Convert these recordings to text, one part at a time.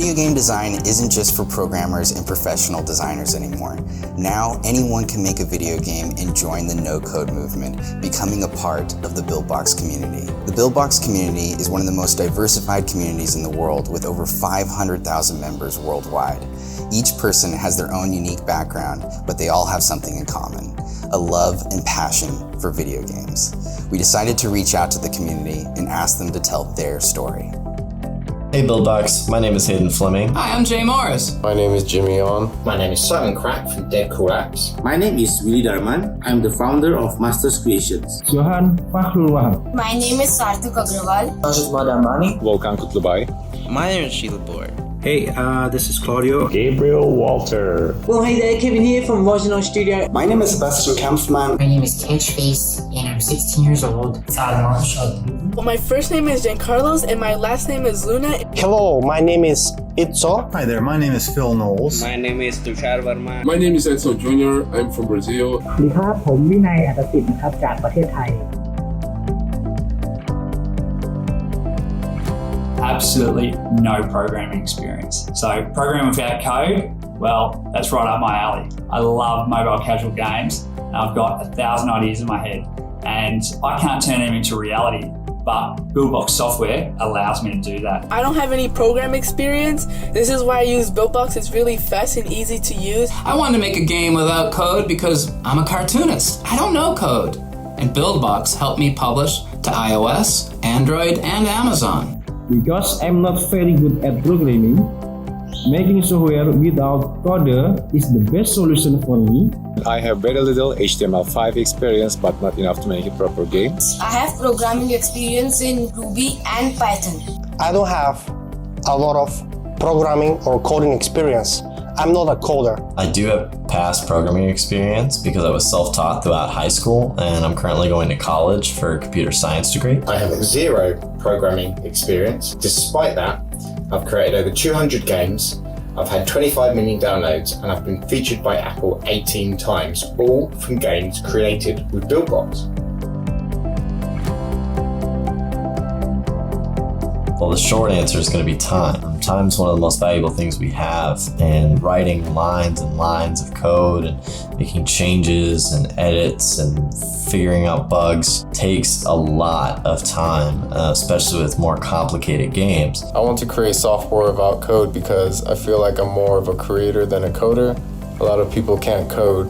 Video game design isn't just for programmers and professional designers anymore. Now, anyone can make a video game and join the no-code movement, becoming a part of the Buildbox community. The Buildbox community is one of the most diversified communities in the world, with over 500,000 members worldwide. Each person has their own unique background, but they all have something in common: a love and passion for video games. We decided to reach out to the community and ask them to tell their story. Hey Buildbox, my name is Hayden Fleming. Hi, I'm Jay Morris. My name is Jimmy On. My name is Simon Crack from Dead Cool Apps. My name is Willy Darman. I'm the founder of Masters Creations. Johan Fakhrul Wahab. My name is Sarthak Agrawal. Rajat Madamani. Volkan Kutlubai. My name is Sheila Board. Hey, this is Claudio. Gabriel Walter. Well, hey there, Kevin here from Voisinol Studio. My name is Sebastian Kampfmann. My name is Kench Face, and I'm 16 years old. Well, my first name is Giancarlos, and my last name is Luna. Hello, my name is Itzo. Hi there, my name is Phil Knowles. My name is Tushar Verma. My name is Edson Jr. I'm from Brazil. สวัสดีครับผมวินัยอัตสิทธิ์นะครับจากประเทศไทย Absolutely no programming experience. So program without code, well, that's right up my alley. I love mobile casual games, and I've got 1,000 ideas in my head, and I can't turn them into reality. But Buildbox software allows me to do that. I don't have any program experience. This is why I use Buildbox. It's really fast and easy to use. I wanted to make a game without code because I'm a cartoonist. I don't know code. And Buildbox helped me publish to iOS, Android, and Amazon. Because I'm not very good at programming, making software without coder is the best solution for me. I have very little HTML5 experience, but not enough to make a proper game. I have programming experience in Ruby and Python. I don't have a lot of programming or coding experience. I'm not a coder. I do have past programming experience because I was self-taught throughout high school, and I'm currently going to college for a computer science degree. I have zero programming experience. Despite that, I've created over 200 games, I've had 25 million downloads, and I've been featured by Apple 18 times, all from games created with Buildbox. Well, the short answer is going to be time. Time is one of the most valuable things we have, and writing lines and lines of code and making changes and edits and figuring out bugs takes a lot of time, especially with more complicated games. I want to create software without code because I feel like I'm more of a creator than a coder. A lot of people can't code,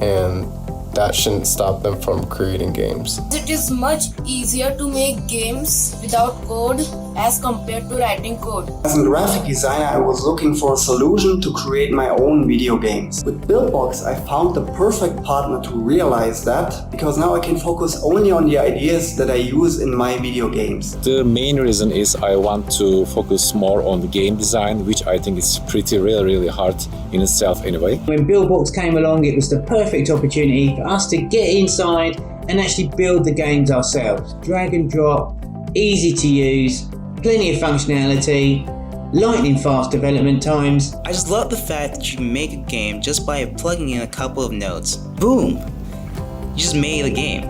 and that shouldn't stop them from creating games. It is much easier to make games without code as compared to writing code. As a graphic designer, I was looking for a solution to create my own video games. With Buildbox, I found the perfect partner to realize that, because now I can focus only on the ideas that I use in my video games. The main reason is I want to focus more on the game design, which I think is really hard in itself anyway. When Buildbox came along, it was the perfect opportunity for us to get inside and actually build the games ourselves. Drag and drop, easy to use, plenty of functionality, lightning fast development times. I just love the fact that you can make a game just by plugging in a couple of notes. Boom! You just made a game.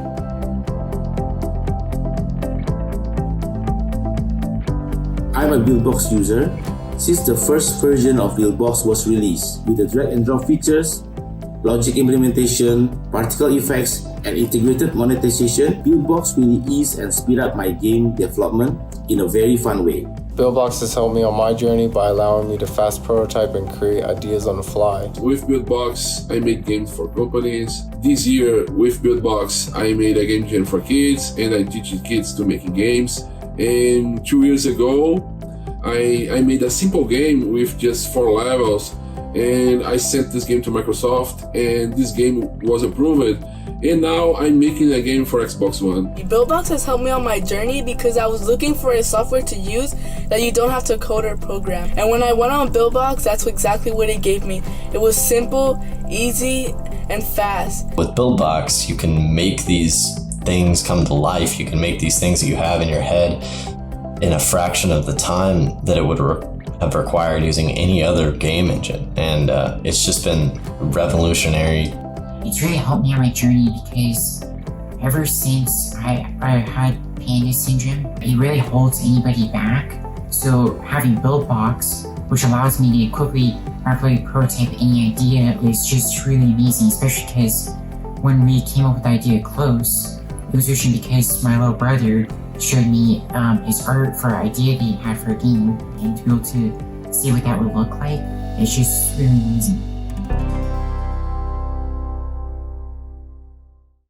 I'm a Buildbox user. Since the first version of Buildbox was released, with the drag and drop features, logic implementation, particle effects, and integrated monetization, Buildbox really ease and speed up my game development in a very fun way. Buildbox has helped me on my journey by allowing me to fast prototype and create ideas on the fly. With Buildbox, I make games for companies. This year, with Buildbox, I made a game jam for kids, and I teach kids to making games. And 2 years ago, I made a simple game with just 4 levels, and I sent this game to Microsoft, and this game was approved. And now I'm making a game for Xbox One. Buildbox has helped me on my journey because I was looking for a software to use that you don't have to code or program. And when I went on Buildbox, that's exactly what it gave me. It was simple, easy, and fast. With Buildbox, you can make these things come to life. You can make these things that you have in your head in a fraction of the time that it would have required using any other game engine. And it's just been revolutionary. It's really helped me on my journey because ever since I had panda syndrome, it really holds anybody back. So having Buildbox which allows me to quickly rapidly prototype any idea, is just really amazing, especially because when we came up with the idea close, it was usually because my little brother showed me his art for an idea that he had for a game, and to be able to see what that would look like, it's just really amazing.